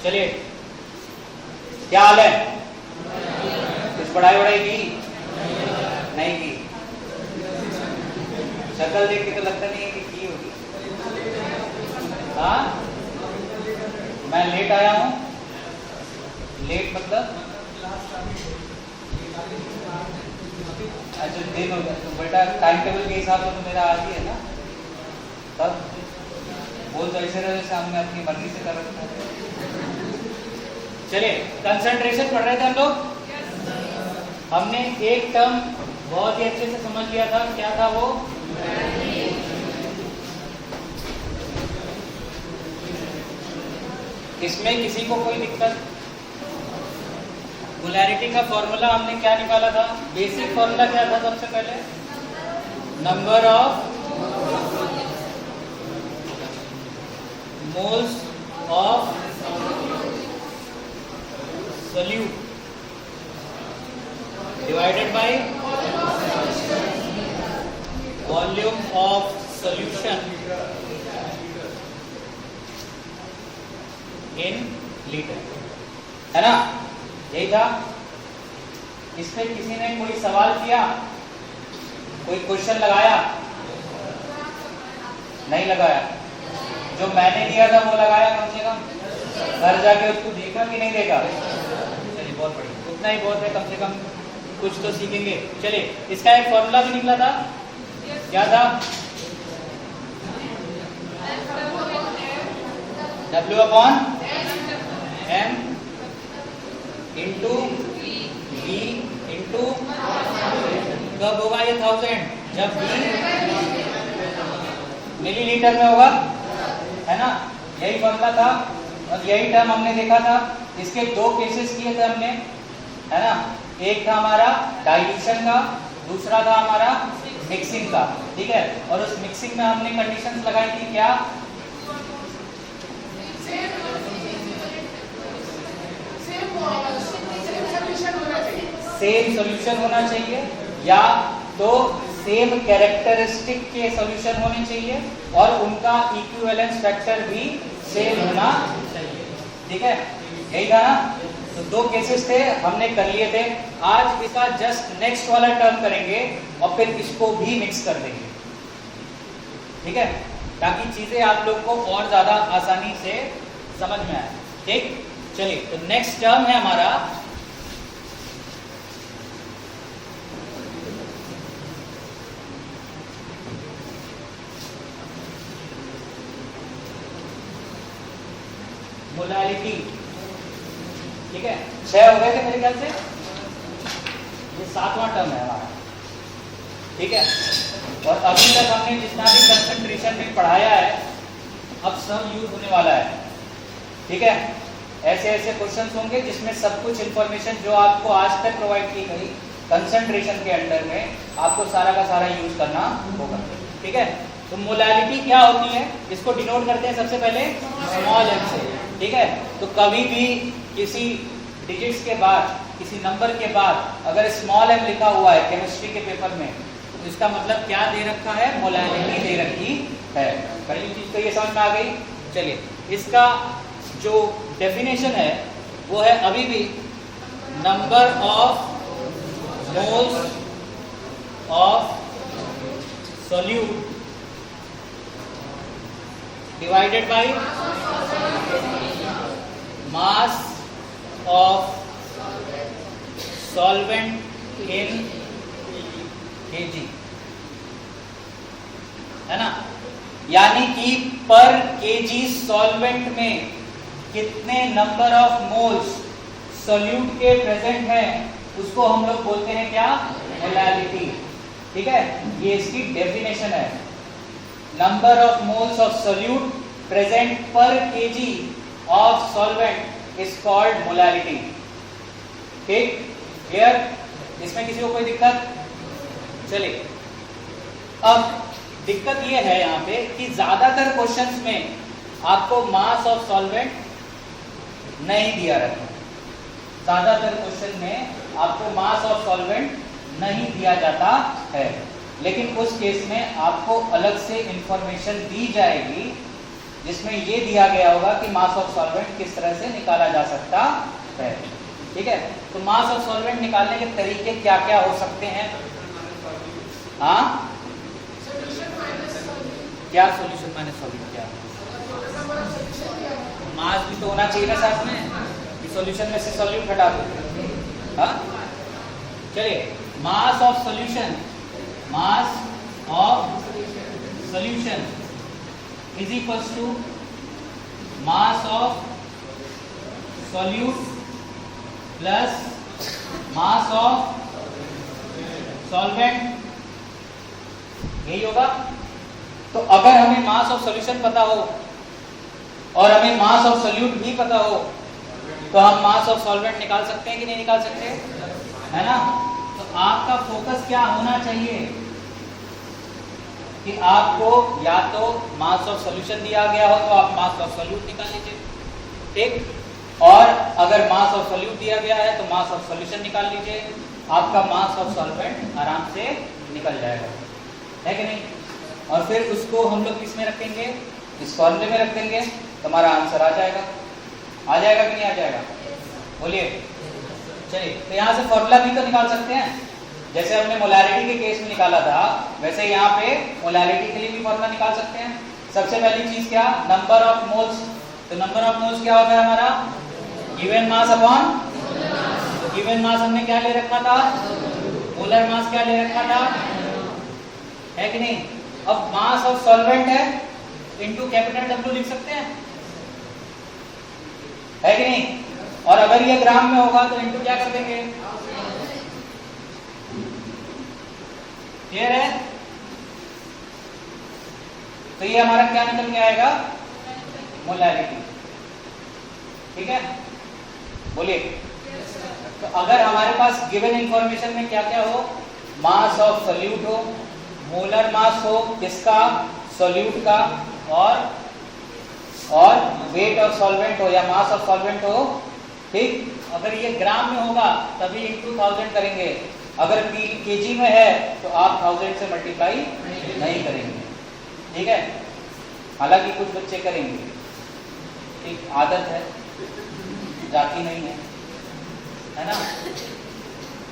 चलिए, क्या हाल है? कुछ पढ़ाई वढ़ाई की? नहीं की? शक्ल देख के तो लगता नहीं है कि की होगी। हाँ, मैं लेट आया हूँ। लेट मतलब अच्छा दिन हो गया तो बेटा टाइम टेबल के हिसाब से तो मेरा आज ही है ना। तब बोल तो ऐसे रहे सामने अपनी मर्जी से कर रखा है। चलिए, कंसंट्रेशन पढ़ रहे थे हम लोग। हमने एक टर्म बहुत ही अच्छे से समझ लिया था, क्या था वो? इसमें किसी को कोई दिक्कत? मोलैरिटी का फॉर्मूला हमने क्या निकाला था? बेसिक फॉर्मूला क्या था सबसे पहले? Number of moles of solute divided by volume of solution in litre, है ना? यही था। इसमें किसी ने कोई सवाल किया, कोई क्वेश्चन लगाया? नहीं लगाया। जो मैंने दिया था वो लगाया कम से कम? घर जाके उसको देखा कि नहीं देखा? चलिए, बहुत बढ़िया, उतना ही बहुत है, कम से कम कुछ तो सीखेंगे। चलिए, इसका एक फॉर्मूला भी निकला था, क्या था? W upon M into V into, कब होगा ये 1000? जब V मिलीलीटर में होगा, है ना? यही फॉर्मूला था और यही टर्म हमने देखा था। इसके दो केसेस किए थे हमने, है ना? एक था हमारा डाइल्यूशन का, दूसरा था हमारा मिक्सिंग का, ठीक है? और उस मिक्सिंग में हमने कंडीशंस लगाई थी, क्या? सेम सॉल्यूशन होना चाहिए, या तो सेम कैरेक्टरिस्टिक के सॉल्यूशन होने चाहिए और उनका इक्विवेलेंस फैक्टर भी सेम होना चाहिए, ठीक है? यही था ना? तो दो केसेस थे, हमने कर लिए थे। आज इसका जस्ट नेक्स्ट वाला टर्म करेंगे और फिर इसको भी मिक्स कर देंगे, ठीक है? ताकि चीजें आप लोग को और ज्यादा आसानी से समझ में आए, ठीक? चलिए, तो नेक्स्ट टर्म है हमारा मोलैरिटी, ठीक है? 6 हो गए थे मेरे ख्याल से, ये 7वां टर्म है हमारा, ठीक है? और अभी तक हमने जितना भी कंसंट्रेशन में पढ़ाया है, अब सब यूज होने वाला है, ठीक है? ऐसे ऐसे क्वेश्चंस होंगे जिसमें सब कुछ इंफॉर्मेशन जो आपको आज तक प्रोवाइड की गई कंसंट्रेशन के अंडर में आपको सारा का सारा यूज करना होगा, ठीक है? तो मोलैरिटी क्या होती है, इसको डिनोट करते हैं सबसे पहले स्मॉल m से, ठीक है? तो कभी भी किसी डिजिट्स के बाद, किसी नंबर के बाद अगर स्मॉल m लिखा हुआ है केमिस्ट्री के पेपर में, तो इसका मतलब क्या दे रखा है? मोलैरिटी दे रखी है। पहली चीज तो ये समझ में आ गई। चलिए, इसका जो डेफिनेशन है वो है अभी भी number of moles of solute divided by mass of solvent in kg, है ना? यानी कि पर kg सॉल्वेंट में कितने नंबर ऑफ मोल्स सोल्यूट के प्रेजेंट हैं, उसको हम लोग बोलते हैं क्या? मोलैरिटी, ठीक है? ये इसकी डेफिनेशन है। Number of moles of solute present पर kg of solvent is called molarity, ठीक? क्लियर? इसमें किसी को कोई दिक्कत? चलिए, अब दिक्कत ये है यहाँ पे कि ज्यादातर क्वेश्चंस में आपको मास ऑफ सॉल्वेंट नहीं दिया रहता है। ज्यादातर क्वेश्चन में आपको मास ऑफ सॉल्वेंट नहीं दिया जाता है, लेकिन उस केस में आपको अलग से इंफॉर्मेशन दी जाएगी जिसमें ये दिया गया होगा कि मास ऑफ सॉल्वेंट किस तरह से निकाला जा सकता है। ठीक है, तो मास ऑफ सॉल्वेंट निकालने के तरीके क्या क्या हो सकते हैं? हाँ, क्या सॉल्यूशन माइनस सॉल्यूट क्या? मास भी तो होना चाहिए ना साथ में, कि सॉल्यूशन में से सॉल्यूट हटा दो। हाँ, चलिए, mass of solution, mass of solution is equals to mass of solute plus mass of solvent, यही होगा। तो अगर हमें मास ऑफ सॉल्यूशन पता हो और हमें मास ऑफ सॉल्यूट भी पता हो तो हम मास ऑफ सॉल्वेंट निकाल सकते हैं कि नहीं निकाल सकते, है ना? तो आपका फोकस क्या होना चाहिए कि आपको या तो मास ऑफ सॉल्यूशन दिया गया हो तो आप मास ऑफ सॉल्यूट निकाल लीजिए, ठीक, और अगर मास ऑफ सॉल्यूट दिया गया है तो मास ऑफ सॉल्यूशन निकाल लीजिए, आपका मास ऑफ सॉल्वेंट आराम से निकल जाएगा, है कि नहीं? और फिर उसको हम लोग किस में रखेंगे, इस फॉर्मूले में रख देंगे, तुम्हारा आंसर आ जाएगा। आ जाएगा कि नहीं आ जाएगा, बोलिए। चलिए, तो यहाँ से फॉर्मूला भी तो निकाल सकते हैं, जैसे हमने मोलैरिटी के केस में निकाला था वैसे यहाँ पे मोलैरिटी के लिए भी फॉर्मूला निकाल सकते हैं। सबसे पहली चीज क्या, नंबर ऑफ मोल्स। तो नंबर ऑफ मोल्स क्या होता है हमारा, गिवन मास अपॉन, तो गिवन मास हमने क्या ले रखा था, मोलर मास क्या ले रखा था, है कि नहीं? अब मास ऑफ सॉल्वेंट है इनटू कैपिटल W लिख सकते हैं, है कि नहीं? और अगर ये ग्राम में होगा तो इनटू क्या कर देंगे, क्लियर है? तो ये हमारा क्या निकल के आएगा, मोलैरिटी, ठीक है, बोलिए। तो अगर हमारे पास गिवन इंफॉर्मेशन में क्या क्या हो, मास ऑफ सॉल्यूट हो, मोलर मास हो किसका, सॉल्यूट का, और वेट ऑफ सॉल्वेंट हो या मास ऑफ सॉल्वेंट हो, ठीक। अगर ये ग्राम में होगा तभी इनटू 1000 करेंगे, अगर केजी में है तो आप 1000 से मल्टीप्लाई नहीं करेंगे, ठीक है। हालांकि कुछ बच्चे करेंगे, ठीक, आदत है, जाती नहीं है ना,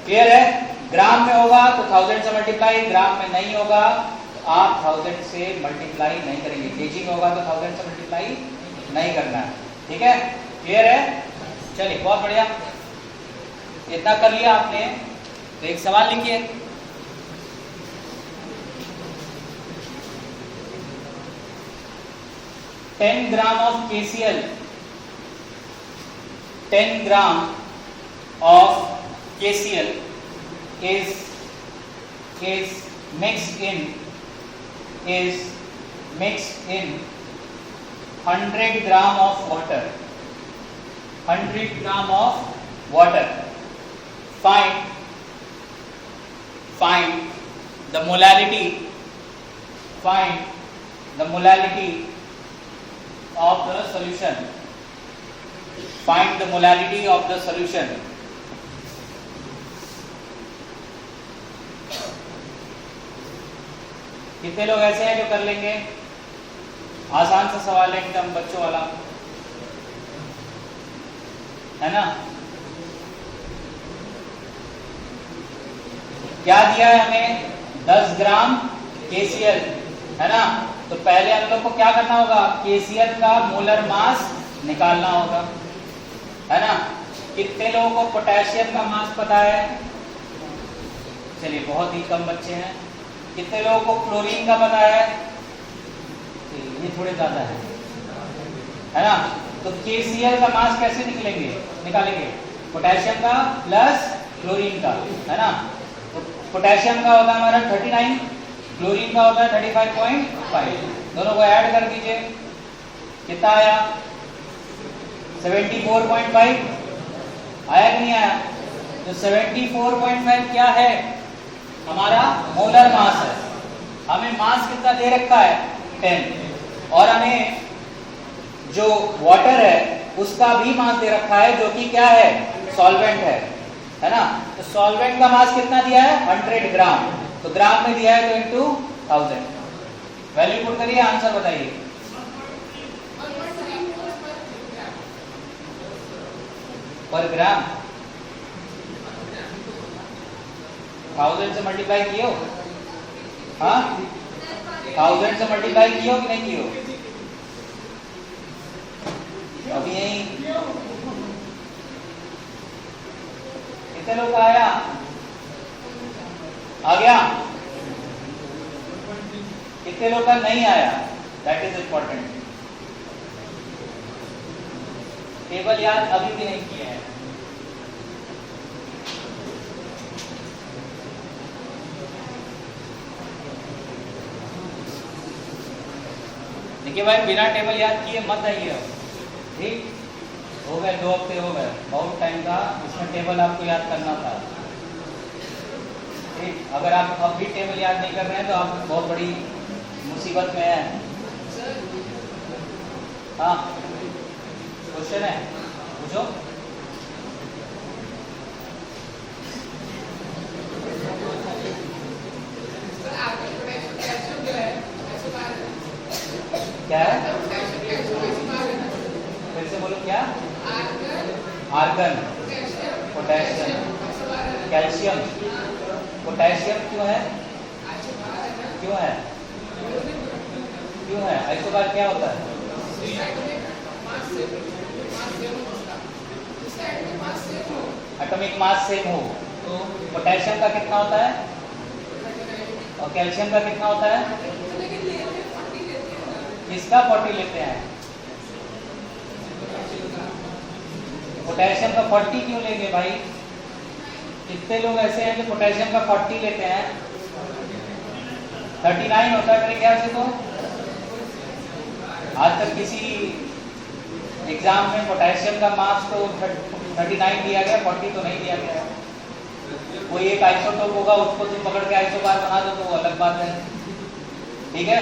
क्लियर है? ग्राम में होगा तो 1000 से मल्टीप्लाई, ग्राम में नहीं होगा तो आप 1000 से मल्टीप्लाई नहीं करेंगे, केजी में होगा तो 1000 से मल्टीप्लाई नहीं करना है, ठीक है, क्लियर है? चलिए, बहुत बढ़िया, इतना कर लिया आपने। तो एक सवाल लिखिए, ten gram of KCl, 10 gram of KCl is mixed in 100 gram of water. 100 gram of water. Find the molality. Find the molality of the solution. Find the molality of the solution. कितने लोग ऐसे हैं जो कर लेंगे? आसान सा सवाल है एकदम बच्चों वाला, है ना? क्या दिया है हमें? 10 ग्राम KCl, है ना? तो पहले हम लोग को क्या करना होगा, KCl का मोलर मास निकालना होगा, है ना? कितने लोगों को पोटेशियम का मास पता है? चलिए, बहुत ही कम बच्चे हैं। कितने लोगों को क्लोरीन का पता है? ये थोड़े ज्यादा है ना? तो KCl का मास कैसे निकालेंगे? पोटेशियम का प्लस क्लोरीन का, है ना? तो पोटेशियम का होता है हमारा 39, क्लोरीन का होता है 35.5, दोनों को ऐड कर दीजिए, कितना आया? 74.5 आया कि नहीं आया? तो 74.5 क्या है? हमारा मोलर मास है। हमें मास कितना दे रखा है? 10, और हमें जो वाटर है उसका भी मास दे रखा है, जो कि क्या है? सॉल्वेंट है ना? तो सॉल्वेंट का मास कितना दिया है? 100 ग्राम, तो ग्राम में दिया है तो इनटू 1000, वैल्यू पुट करिए, आंसर बताइए। पर ग्राम 1000 से मल्टीप्लाई किए हो? हाँ 1000 से मल्टीप्लाई किए हो कि नहीं किए हो? अभी यही कितने लोग का आया? आ गया? कितने लोग का नहीं आया? That is important. टेबल याद अभी भी नहीं किए हैं। देखिए भाई, बिना टेबल याद किए मत आइए। ठीक हो गए, 2 हफ्ते हो गए, बहुत टाइम था, इसमें टेबल आपको याद करना था। ठीक, अगर आप अब भी टेबल याद नहीं कर रहे हैं तो आप बहुत बड़ी मुसीबत में हैं। हाँ क्वेश्चन है, पूछो। क्या है? फिर से बोलो, क्या? Argon, potassium, calcium. पोटेशियम क्यों है? क्यों है? क्यों है? आइसोबार क्या होता है? एटॉमिक मास सेम हो। तो पोटेशियम का कितना होता है और कैल्शियम का कितना होता है? किसका 40 लेते हैं? पोटेशियम का 40 क्यों लेंगे भाई? कितने लोग ऐसे हैं जो पोटेशियम का 40 लेते हैं? 39 होता है मेरे ख्याल से। तो आज तक किसी एग्जाम में पोटेशियम का मास तो 39 दिया गया, 40 तो नहीं दिया गया। कोई एक आइसोटोप होगा, उसको तुम पकड़ के आइसोबार बना दो तो वो अलग बात है। ठीक है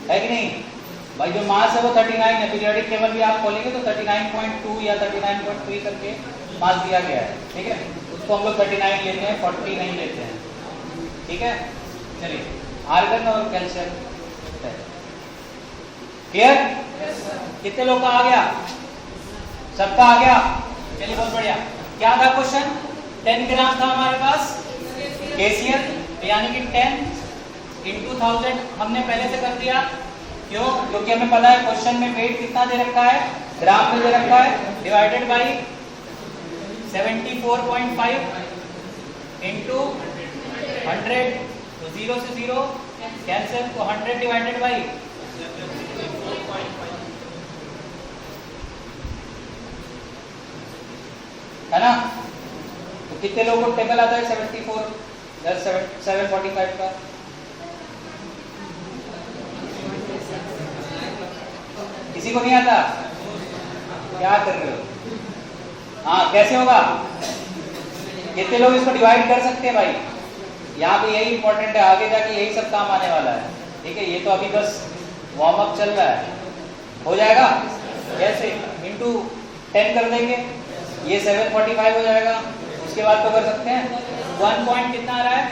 कि नहीं भाई? जो मास है वो 39 है। पीरियोडिक टेबल भी आप खोलेंगे तो 39.2 या 39.3 करके मास दिया गया है। ठीक है, उसको हम लोग 39 लेते हैं, 40 नहीं लेते हैं। ठीक है, चलिए आर्गन और कैल्शियम क्लियर? कितने लोग का आ गया? सबका आ गया? चलिए बहुत बढ़िया। क्या था क्वेश्चन? 10 ग्राम था हमारे पास KCl, यानी कि 10 into 1000 हमने पहले से कर दिया। क्यों? क्योंकि हमें पता है क्वेश्चन में वेट कितना दे रखा है, ग्राम में दे रखा है, डिवाइडेड बाई 74.5 into 100, तो 0 से 0 कैंसिल, तो 100 डिवाइडेड बाई 74.5 है ना? तो कितने लोगों को टेबल आता है 745 का? किसी को नहीं आता? क्या कर रहे हो? हाँ कैसे होगा? कितने लोग इसको डिवाइड कर सकते हैं भाई? यहाँ पे यही इंपॉर्टेंट है, आगे जाके यही सब काम आने वाला है। ठीक है, ये तो अभी बस वार्म अप चल रहा है। हो जाएगा कैसे? इंटू 10 कर देंगे, ये 745 हो जाएगा। उसके बाद तो कर सकते हैं 1 पॉइंट कितना आ रहा है?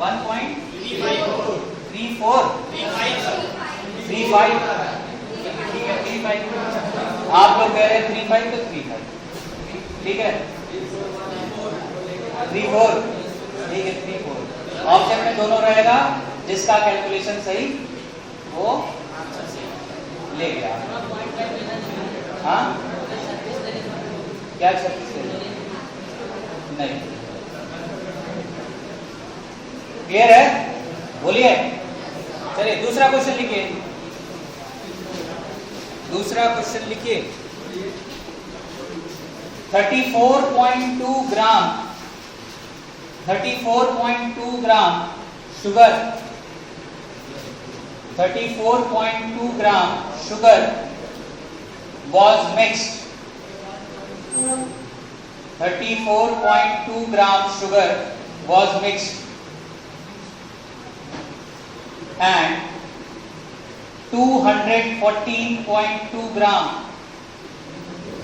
1.34 35। ठीक है 35, आप लोग कह रहे हैं 35 तो 35। ठीक है 34, ठीक है 34। ऑप्शन में दोनों रहेगा, जिसका कैलकुलेशन सही वो ले गया। हाँ क्या 36 नहीं? क्लियर है? बोलिए। चलिए दूसरा क्वेश्चन लिखिए। दूसरा क्वेश्चन लिखिए। 34.2 ग्राम 34.2 gram sugar 34.2 gram sugar was mixed 34.2 gram sugar was mixed and 214.2 gram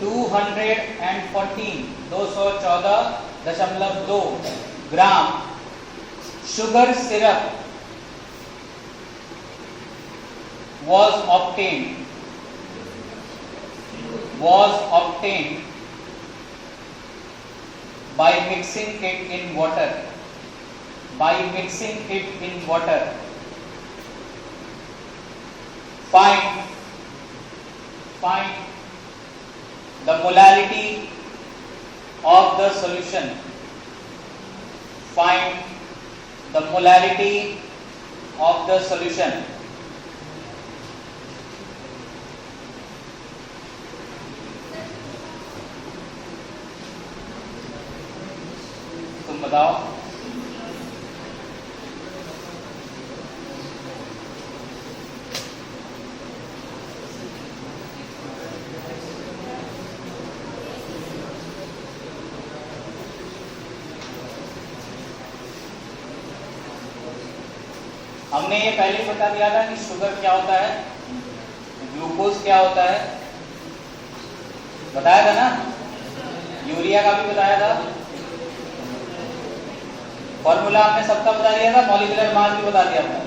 214.2 gram sugar syrup was obtained by mixing it in water, by mixing it in water. Find the molality of the solution. Find the molality of the solution. तुम बताओ। हमने ये पहले ही बता दिया था कि sugar क्या होता है, ग्लूकोज क्या होता है, बताया था ना, यूरिया का भी बताया था, फॉर्मूला हमने सबका बता दिया था, मॉलिक्यूलर मास भी बता दिया था।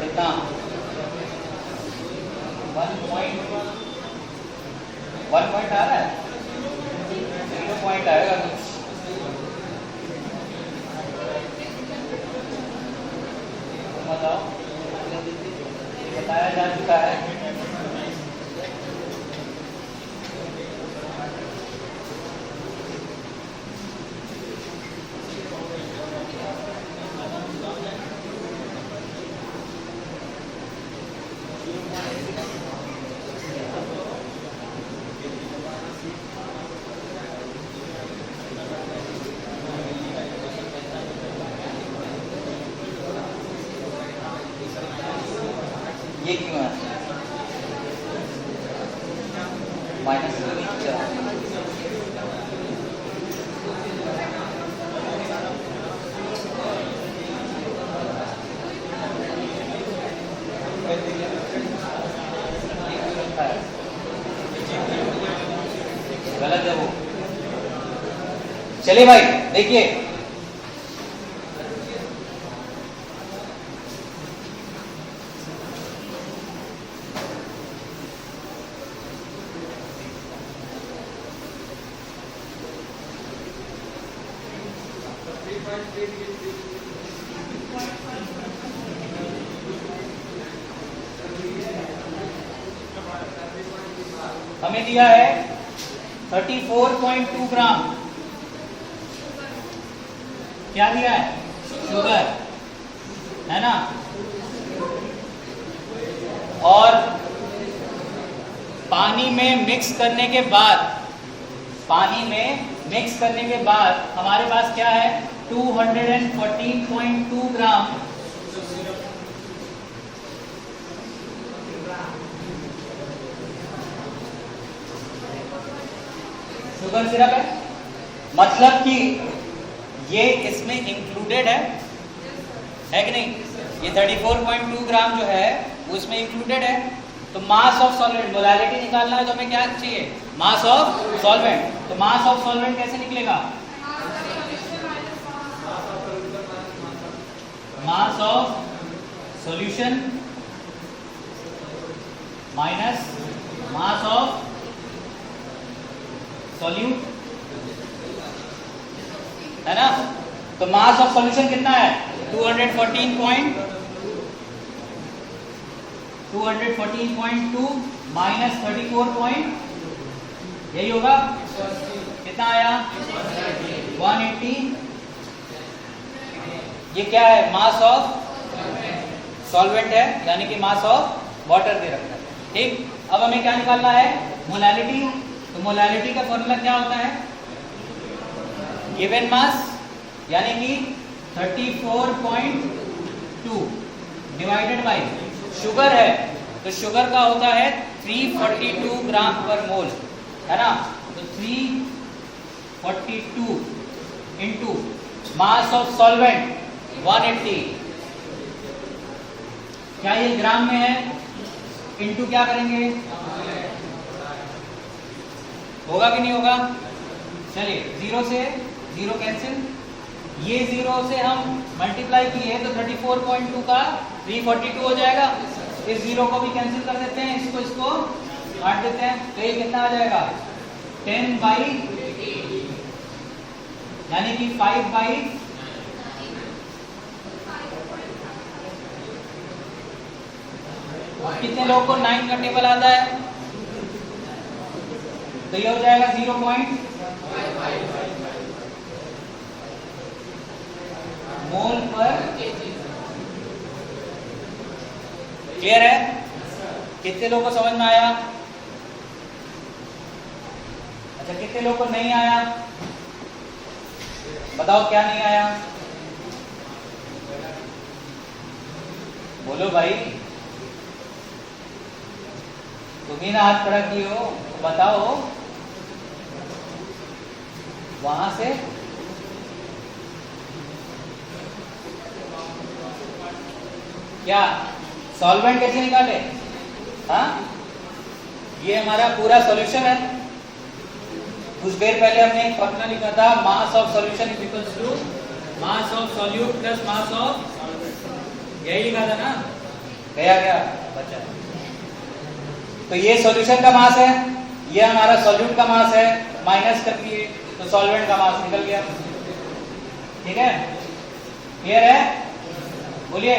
कितना 1 पॉइंट आ रहा है, 0 पॉइंट आएगा कुछ। बताओ, बताया जा चुका है। ये क्यों है माइनस गलत है वो। चलिए भाई देखिए, हमें दिया है 34.2 ग्राम, क्या दिया है, शुगर है ना, और पानी में मिक्स करने के बाद, पानी में मिक्स करने के बाद हमारे पास क्या है, 214.2 ग्राम शुगर सिरप है। मतलब कि ये इसमें इंक्लूडेड है कि नहीं, ये 34.2 ग्राम जो है वो इसमें इंक्लूडेड है। तो मास ऑफ सॉल्वेंट, मोलालिटी निकालना है तो हमें क्या चाहिए, मास ऑफ सॉल्वेंट। तो मास ऑफ सॉल्वेंट कैसे निकलेगा, मास of solution minus mass of solute, है ना। तो मास ऑफ सॉल्यूशन कितना है, 214.2 माइनस 34 यही होगा, कितना आया 180। ये क्या है, मास ऑफ सॉल्वेंट है, यानी कि मास ऑफ वाटर दे रखा है। ठीक, अब हमें क्या निकालना है, मोलालिटी। तो मोलालिटी का फॉर्मूला क्या होता है, गिवन मास यानी कि 34.2 डिवाइडेड बाय शुगर है, तो शुगर का होता है 342 ग्राम पर मोल, है ना। तो 342 इंटू मास ऑफ सॉल्वेंट 180, क्या ये ग्राम में है, इंटू क्या करेंगे, होगा कि नहीं होगा। चलिए 0 से 0 कैंसिल, ये 0 से हम मल्टीप्लाई किए तो 34.2 का 342 हो जाएगा। इस 0 को भी कैंसिल कर देते हैं, इसको काट देते हैं, तो ये कितना आ जाएगा 10/, यानी कि 5/, कितने लोगों को 9 का टेबल आता है, तो ये हो जाएगा 0.5 मोल पर। क्लियर है, कितने लोगों को समझ में आया। अच्छा, कितने लोगों को नहीं आया, बताओ क्या नहीं आया, बोलो भाई, तुम्ही ना हाथ खड़ा किए हो, तो बताओ वहां से। क्या सॉल्वेंट कैसे निकाले, हाँ, ये हमारा पूरा सॉल्यूशन है। कुछ देर पहले हमने एक फॉर्मूला लिखा था, mass of solution is equals to mass of solute plus mass of, यही लिखा था ना, गया क्या बच्चा। तो ये सॉल्यूशन का मास है, ये हमारा सॉल्यूट का मास है, माइनस कर दिए तो सॉल्वेंट का मास निकल गया। ठीक है, क्लियर है, बोलिए।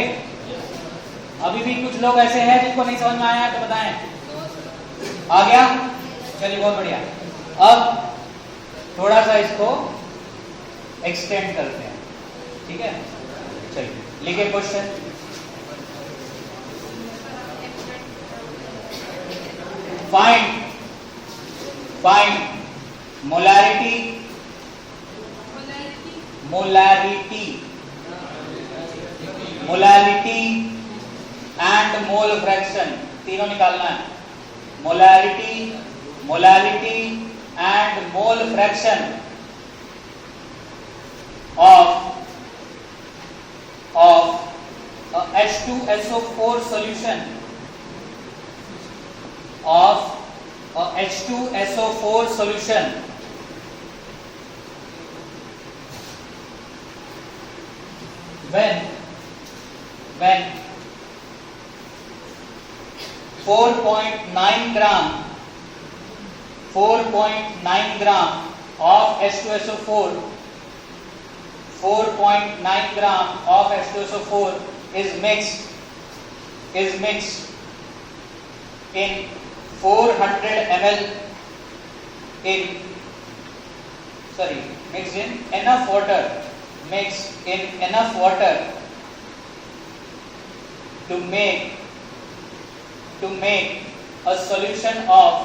अभी भी कुछ लोग ऐसे हैं जिनको नहीं समझ में आया है, तो बताएं। आ गया, चलिए बहुत बढ़िया। अब थोड़ा सा इसको एक्सटेंड करते हैं, ठीक है। चलिए लिखिए question. Find molarity and mole fraction, तीनों निकालना है। Molarity and mole fraction of H2SO4 solution, of H2SO4 solution when 4.9 gram of H2SO4 4.9 gram of H2SO4 is mixed in 400 ml mixed in enough water to make a solution of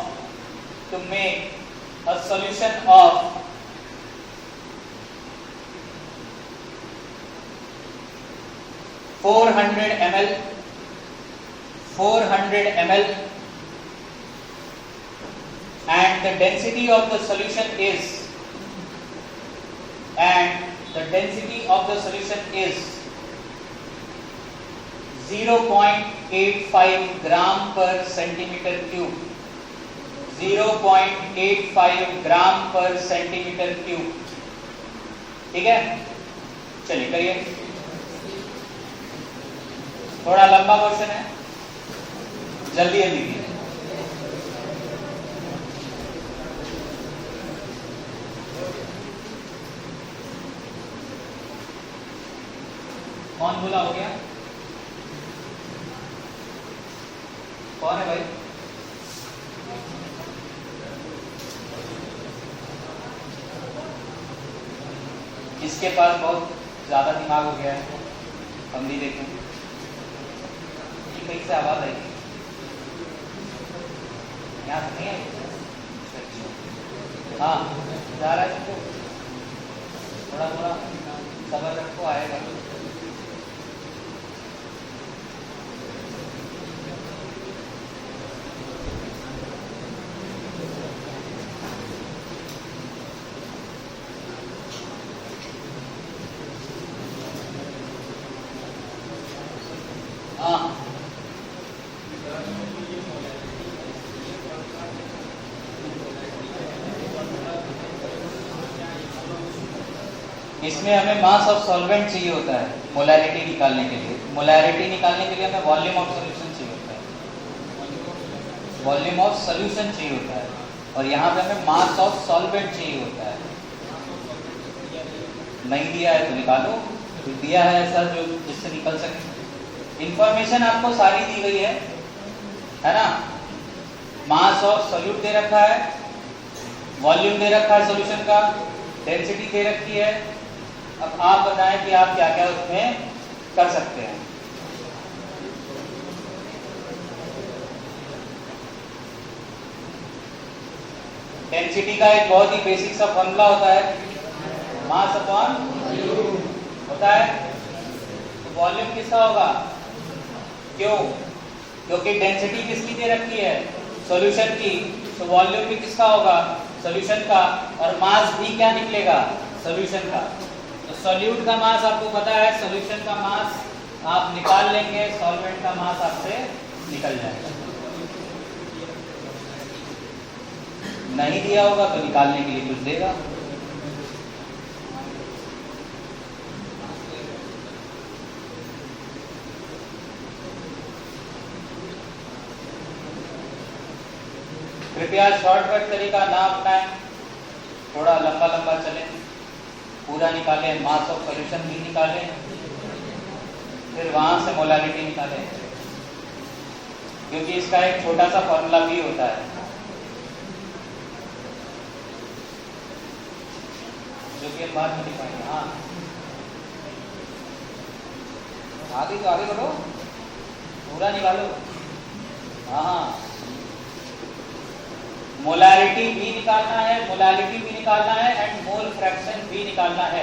400 ml and the density of the solution is 0.85 gram per centimeter cube. 0.85 ग्राम पर centimetre cube. ठीक है, चलिए करिए। थोड़ा लंबा question है, जल्दी कीजिए। कौन बोला हो गया, कौन है भाई? इसके पास बहुत ज्यादा दिमाग हो गया है, हम भी देखें कहीं से आवाज आएगी, यहाँ से नहीं आई। हाँ जा रहा है, थोड़ा सबर रखो, आएगा। हाँ, इसमें हमें मास ऑफ सॉल्वेंट चाहिए होता है मोलैरिटी निकालने के लिए। मोलैरिटी निकालने के लिए हमें वॉल्यूम ऑफ सॉल्यूशन चाहिए होता है, वॉल्यूम ऑफ सॉल्यूशन चाहिए होता है, और यहाँ पे हमें मास ऑफ सॉल्वेंट चाहिए होता है। नहीं दिया है तो निकालो, तो दिया है ऐसा जो जिससे निकल सके। इंफॉर्मेशन आपको सारी दी गई है ना। मास ऑफ सॉल्यूट दे रखा है, वॉल्यूम दे रखा है सॉल्यूशन का, डेंसिटी दे रखी है। अब आप बताएं कि आप क्या क्या उसमें कर सकते हैं। डेंसिटी का एक बहुत ही बेसिक सा फॉर्मूला होता है, मास अपॉन होता है। तो वॉल्यूम किसका होगा? क्यों? क्योंकि डेंसिटी किसकी दे रखी है? सॉल्यूशन की। तो वॉल्यूम भी किसका होगा? सॉल्यूशन का। और मास भी क्या निकलेगा? सॉल्यूशन का। तो सॉल्यूट का मास आपको पता है, सॉल्यूशन का मास आप निकाल लेंगे, सॉल्वेंट का मास आपसे निकल जाएगा। नहीं दिया होगा तो निकालने के लिए कुछ देगा। कृपया शॉर्टकट तरीका ना अपनाएं, थोड़ा लंबा लंबा चलें, पूरा निकालें, मास ऑफ सॉल्यूशन भी निकालें, फिर वहां से मोलैरिटी निकालें, क्योंकि इसका एक छोटा सा फॉर्मूला भी होता है जो कि हम बाद में दिखाएंगे। हाँ, आगे तो आगे बढ़ो, पूरा निकालो। हाँ, मोलैरिटी भी निकालना है, मोलैरिटी भी निकालना है, एंड मोल फ्रैक्शन भी निकालना है।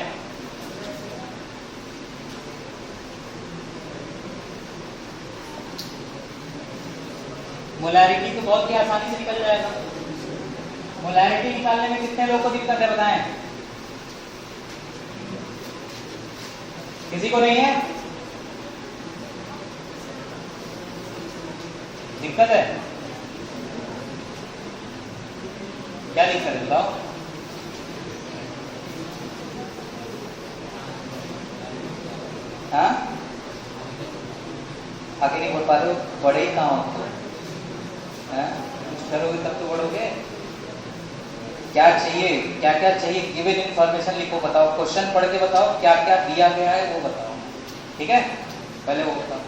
मोलैरिटी तो बहुत ही आसानी से निकल जाएगा। मोलैरिटी निकालने में कितने लोगों को दिक्कत है बताएं? किसी को नहीं है? दिक्कत है? क्या दिक्कत है बताओ? हाँ, आगे नहीं बढ़ पा रहे हो? बढ़े ही कहाँ हो? कुछ करोगे तब तो बढ़ोगे। क्या चाहिए, क्या क्या चाहिए? गिवन इन्फॉर्मेशन लिखो, बताओ, क्वेश्चन पढ़ के बताओ क्या क्या दिया गया है वो बताओ। ठीक है, पहले वो बताओ।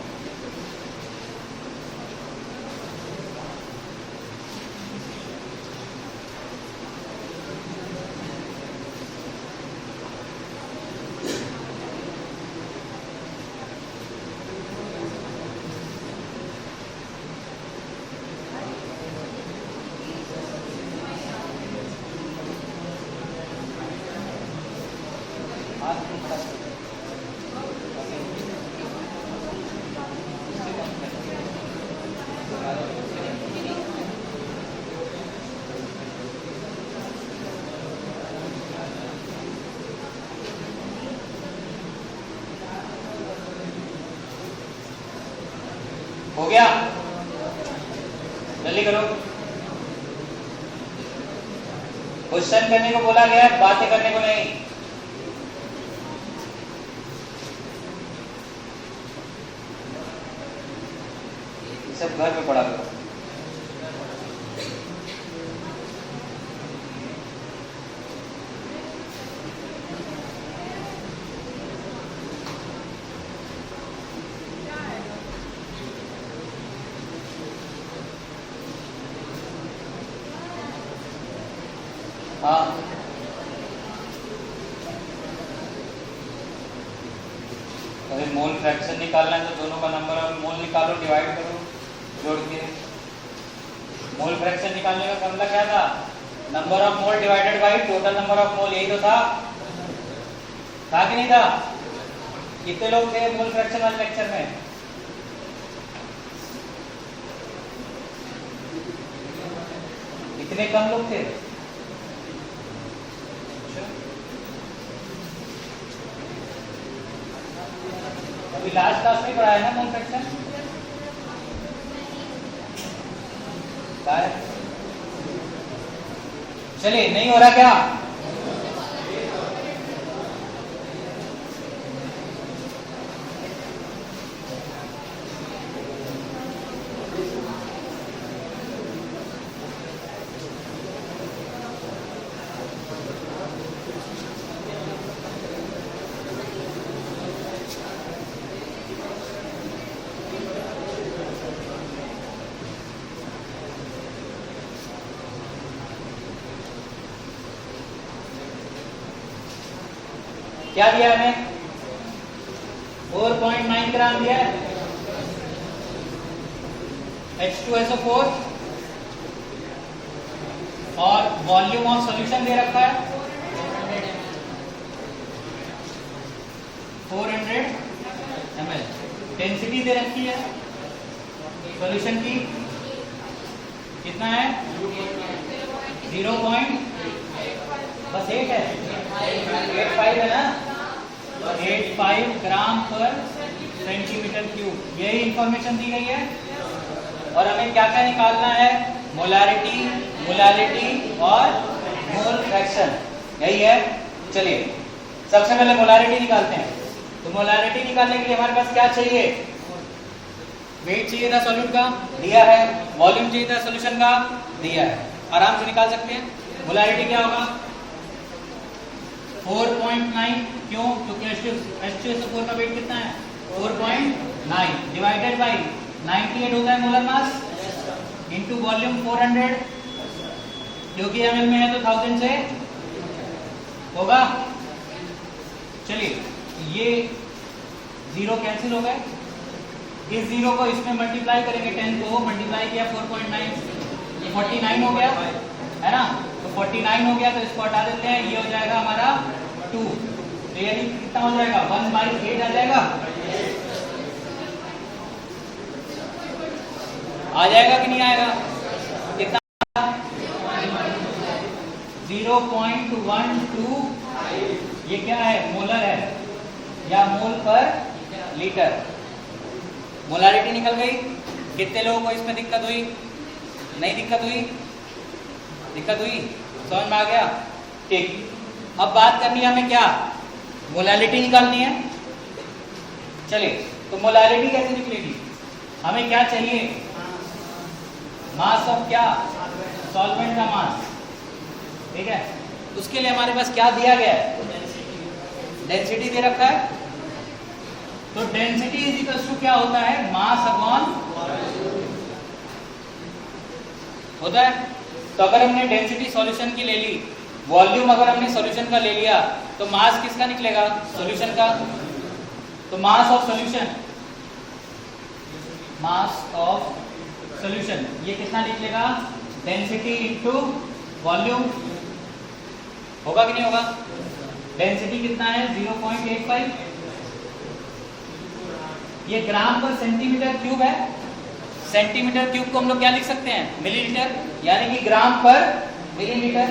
हो गया? जल्दी करो। क्वेश्चन करने को बोला गया, बातें करने को नहीं। सब घर में पढ़ा करो। हाँ, अरे मोल फ्रैक्शन निकालना है तो दोनों का नंबर ऑफ मोल निकालो, डिवाइड करो जोड़ के। मोल फ्रैक्शन निकालने का फॉर्मूला क्या था? Number of mole divided by total number of mole. यही तो था कि नहीं था? कितने लोग थे मोल फ्रैक्शन वाले लेक्चर में? इतने कम लोग थे? अभी लास्ट क्लास में पढ़ाया ना मोल फ्रैक्शन? चलिए, नहीं हो रहा क्या? क्या दिया हमें? 4.9 ग्राम दिया है H2SO4 और वॉल्यूम ऑफ सॉल्यूशन दे रखा है 400 ml। डेंसिटी दे रखी है सॉल्यूशन की, कितना है? 0. बस 8 है, 85 है ना, 85 ग्राम पर सेंटीमीटर क्यूब। यही इंफॉर्मेशन दी गई है और हमें क्या क्या निकालना है? मोलारिटी, मोलालिटी और मोल फ्रैक्शन, यही है। चलिए सबसे पहले मोलारिटी निकालते हैं। तो मोलारिटी निकालने के लिए हमारे पास क्या चाहिए? वेट चाहिए था सॉल्यूट का, दिया है। वॉल्यूम चाहिए था सॉल्यूशन का, दिया है। आराम से निकाल सकते हैं। मोलारिटी क्या होगा? 4.9। क्यों? क्योंकि H2SO4 का वेट कितना है? 4.9 डिवाइडेड बाई 98 होता है मोलर मास इनटू वॉल्यूम 400, क्योंकि ml में है तो 1000 से होगा। चलिए ये जीरो कैंसिल हो गए। इस जीरो को इसमें मल्टीप्लाई करेंगे, 10 को मल्टीप्लाई किया 4.9, 49 हो गया है ना। तो 49 हो गया तो इसको हटा देते हैं, ये हो जाएगा हमारा 2। तो यानी कितना हो जाएगा? 1/8 आ जाएगा। आ जाएगा कि नहीं आएगा? कितना? 0.12। ये क्या है? मोलर है या मोल पर लीटर। मोलारिटी निकल गई। कितने लोगों को इसमें दिक्कत हुई? नहीं दिक्कत हुई? दिक्कत हुई? समझ में आ गया? ठीक। अब बात करनी है हमें क्या? मोलालिटी निकालनी है। चलिए तो मोलालिटी कैसे निकलेगी? हमें क्या चाहिए? मास ऑफ क्या? सॉल्वेंट का मास, ठीक है। उसके लिए हमारे पास क्या दिया गया है? डेंसिटी दे रखा है। तो डेंसिटी इज इक्वल टू क्या होता है? मास अपॉन होता है। तो अगर हमने डेंसिटी सॉल्यूशन की ले ली, वॉल्यूम अगर हमने सॉल्यूशन का ले लिया, तो मास किसका निकलेगा? सॉल्यूशन का। तो mass of solution, mass of solution ये कितना निकलेगा? Density into volume. होगा कि नहीं होगा? डेंसिटी कितना है? 0.85। ये ग्राम पर सेंटीमीटर क्यूब है। सेंटीमीटर क्यूब को हम लोग क्या लिख सकते हैं? मिलीलीटर, यानी कि ग्राम पर मिलीलीटर।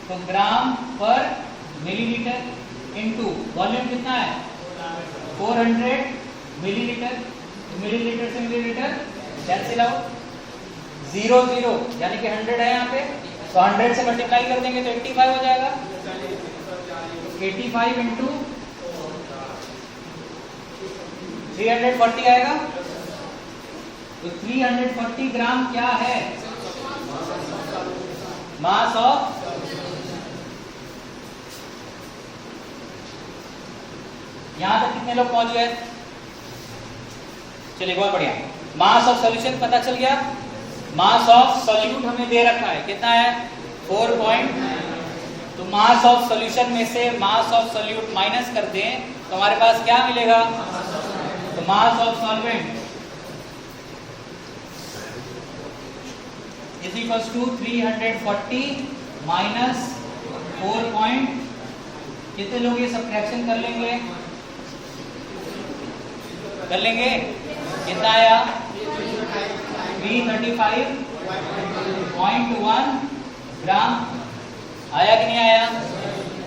तो ग्राम पर मिलीलीटर इनटू वॉल्यूम कितना है? 400 मिलीलीटर। तो मिलीलीटर से मिलीलीटर कैंसिल आउट। 0 यानी कि 100 है यहाँ पे, तो 100 से मल्टीप्लाई कर देंगे तो 85 हो जाएगा। 85 इंटू 340 आएगा। तो 340 ग्राम क्या है? मास ऑफ यहां तक कितने लोग पहुंच गए? चलिए बहुत बढ़िया। मास ऑफ सॉल्यूशन पता चल गया। मास ऑफ सॉल्यूट हमें दे रखा है, कितना है? 4. तो मास ऑफ सॉल्यूशन में से मास ऑफ सॉल्यूट माइनस कर दें तो हमारे पास क्या मिलेगा? तो mass of solvent is equals to 340 minus 4. कितने लोग ये सब्ट्रैक्शन कर लेंगे? कर लेंगे। कितना आया? 335.1 ग्राम। आया कि नहीं आया?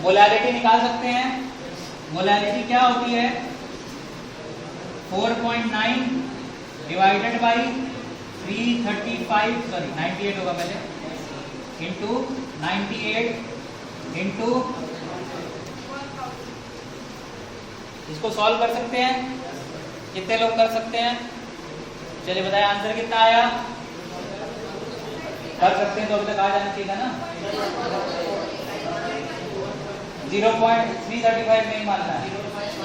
मोलैरिटी निकाल सकते हैं। मोलैरिटी क्या होती है? 4.9 डिवाइडेड बाई 98 होगा पहले, इंटू 98 इंटू, इसको सॉल्व कर सकते हैं? कितने लोग कर सकते हैं? चलिए बताएं आंसर कितना आया? कर सकते हैं तो अभी तक आ जाना चाहिए था ना। 0.335 नहीं मानना है,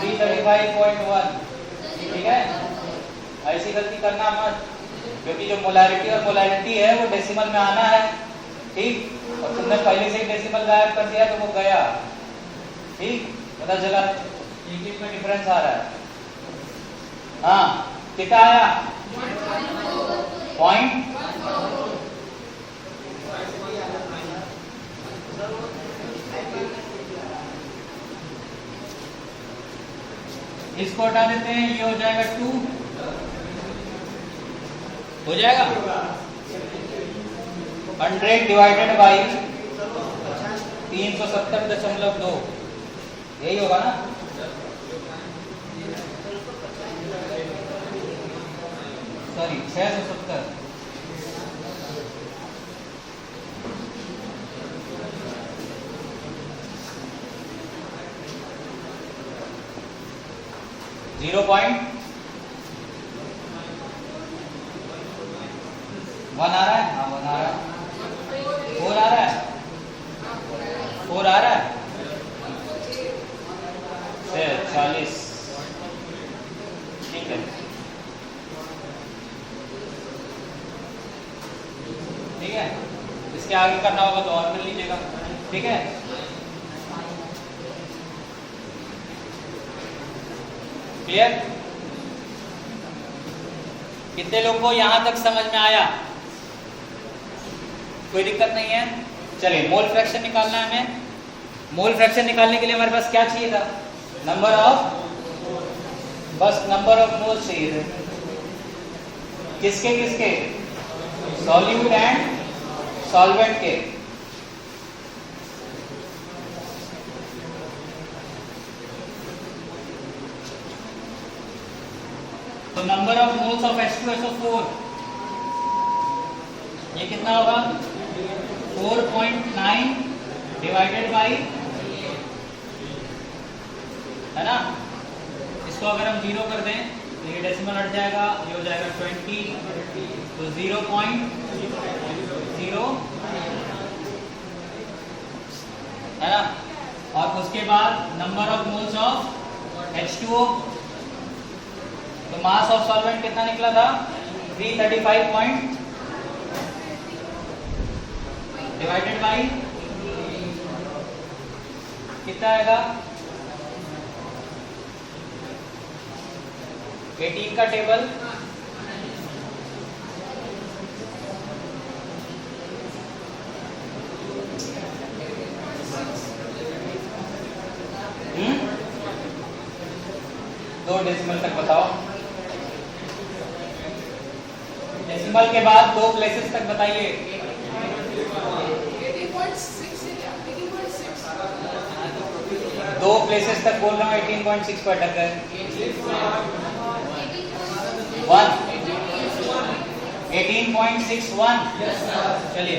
335.1। ठीक है, ऐसी गलती करना मत, क्योंकि जो मोलैरिटी और मोलैरिटी है वो डेसिमल में आना है। ठीक, और तुमने पहले से ही डेसिमल गायब कर दिया तो वो गया। ठीक, पता चला इंग्लिश में डिफरेंस आ रहा है। हाँ, कितना आया? पॉइंट। इसको हटा देते हैं, ये हो जाएगा 2, हो जाएगा 100 डिवाइडेड बाई 370.2, यही होगा ना? सॉरी 670। $0.1 आ रहा है? हाँ 1 आ रहा है। 4 आ रहा है? 4 आ रहा है? 40। ठीक है, ठीक है, इसके आगे करना होगा तो और कर लीजिएगा। ठीक है, क्लियर? कितने लोगों को यहां तक समझ में आया? कोई दिक्कत नहीं है? चलिए, मोल फ्रैक्शन निकालना है हमें। मोल फ्रैक्शन निकालने के लिए हमारे पास क्या चाहिए था? नंबर ऑफ, बस नंबर ऑफ मोल्स चाहिए थे। किसके किसके? सॉल्यूट एंड सॉल्वेंट के। तो number of moles of H2SO4 ये कितना होगा? 4.9 डिवाइडेड बाई, है ना? इसको अगर हम 0 कर दें तो ये डेसिमल हट जाएगा, ये हो जाएगा 20, तो 0.0, है ना? और उसके बाद number of moles of H2O, तो मास ऑफ सॉल्वेंट कितना निकला था? 335 डिवाइडेड बाई कितना आएगा? 18 का टेबल, दो डेसिमल तक बताओ। डेसिमल के बाद 2 प्लेसेस तक बताइए। 2 प्लेसेस तक बोल रहा हूँ, 18.6 पर अटक गए। 18.61, चलिए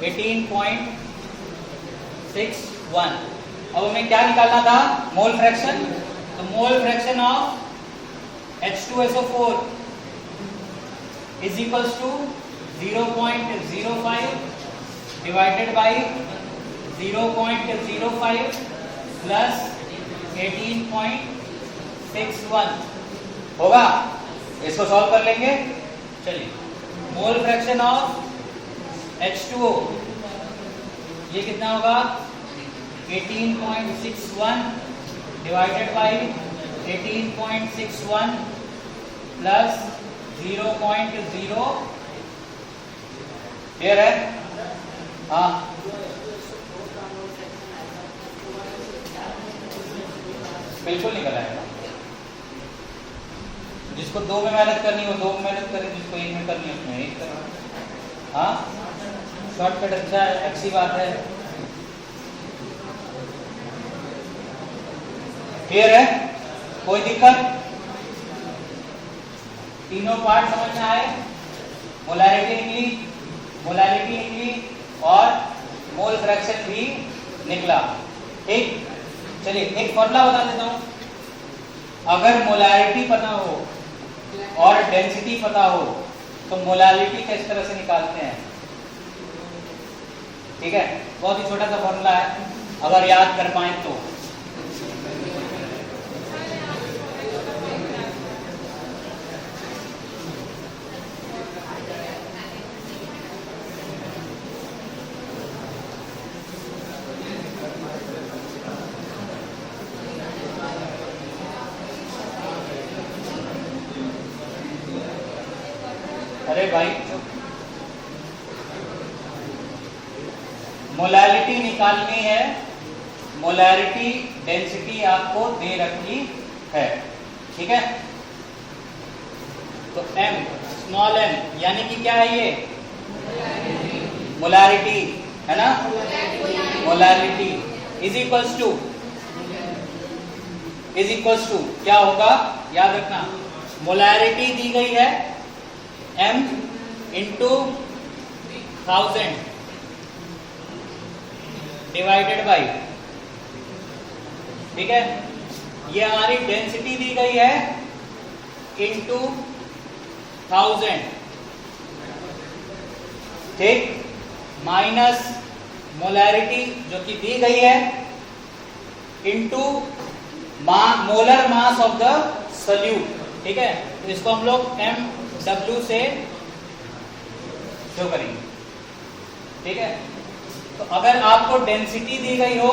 18.61। अब हमें क्या निकालना था? Mole fraction. तो mole fraction of H2SO4 is equals to 0.05 divided by 0.05 plus 18.61 होगा। इसको सॉल्व कर लेंगे। चलिए, मोल फ्रैक्शन ऑफ H2O ये कितना होगा? 18.61 डिवाइडेड बाई 18.61 प्लस 0.0। क्लियर है? हाँ, बिल्कुल निकल आएगा। जिसको 2 में मेहनत करनी हो 2 में मेहनत करें, जिसको 1 में करनी है उसमें 1 करें। हाँ, शॉर्टकट अच्छा है, अच्छी बात है। क्लियर है? कोई दिक्कत? तीनों पार्ट समझ में आए? मोलैरिटी निकली, मोलैरिटी निकली और मोल फ्रैक्शन भी निकला। ठीक, चलिए एक फॉर्मूला बता देता हूं। अगर मोलैरिटी पता हो और डेंसिटी पता हो तो मोलैरिटी किस तरह से निकालते हैं? ठीक है, बहुत ही छोटा सा फॉर्मूला है, अगर याद कर पाए तो। अरे भाई, मोलैरिटी निकालनी है, मोलैरिटी डेंसिटी आपको दे रखी है। ठीक है, तो m स्मॉल m यानी कि क्या है ये? मोलैरिटी है ना। मोलैरिटी इज इक्वल्स टू क्या होगा? याद रखना, मोलैरिटी दी गई है m इंटू 1000 डिवाइडेड बाई, ठीक है, ये हमारी डेंसिटी दी गई है इंटू 1000, ठीक, माइनस मोलैरिटी जो कि दी गई है into molar mass of the solute. ठीक है, तो इसको हम लोग MW से जो करेंगे। ठीक है, तो अगर आपको डेंसिटी दी गई हो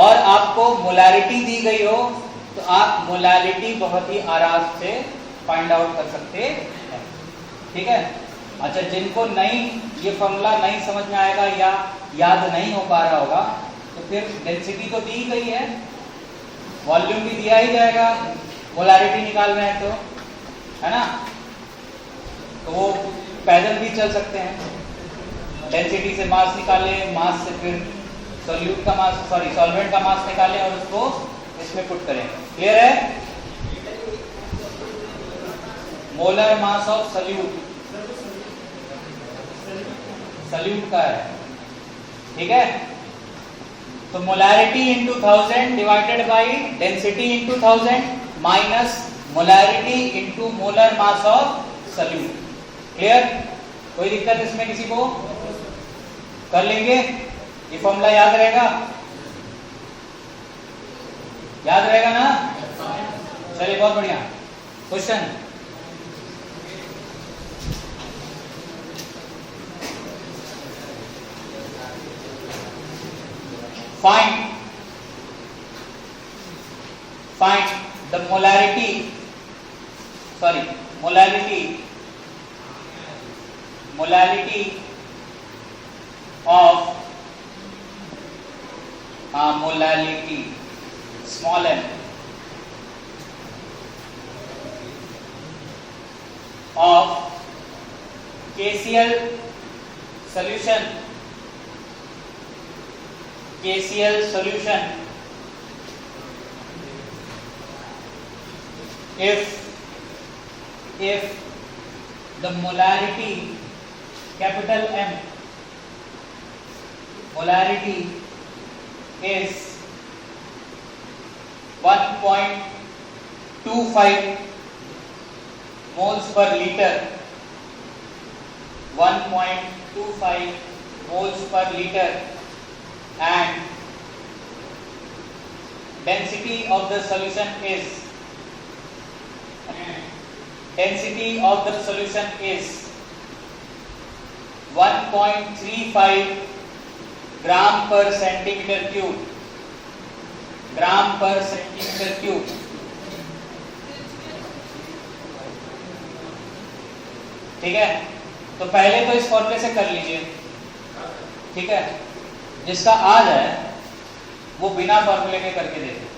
और आपको मोलैरिटी दी गई हो तो आप मोलैरिटी बहुत ही आराम से फाइंड आउट कर सकते हैं। ठीक है, अच्छा, जिनको नहीं ये फॉर्मूला नहीं समझ में आएगा या याद नहीं हो पा रहा होगा तो फिर डेंसिटी तो दी गई है, वॉल्यूम भी दिया ही जाएगा, मोलैरिटी निकाल रहे हैं तो, है ना, तो वो पैदल भी चल सकते हैं। डेंसिटी से मास निकाले, मास से फिर सॉल्यूट का मास, सॉल्वेंट का मास निकालें और उसको इसमें पुट करें। क्लियर है? मोलर मास ऑफ सॉल्यूट का है। ठीक है, तो molarity into 1000 divided by density into 1000 minus molarity into molar mass of solute. Clear? कोई दिक्कत इसमें किसी को? कर लेंगे? ये फॉर्मूला याद रहेगा? याद रहेगा ना? चलिए, बहुत बढ़िया। Question, find the molarity of molality small m of KCl solution if the molarity capital M molarity is 1.25 moles per liter, 1.25 moles per liter, and density of the solution is 1.35 gram per centimeter cube, ठीक है, तो पहले तो इस फॉर्मूले से कर लीजिए। ठीक है, जिसका आ जाए वो बिना फॉर्मूले के करके देखे।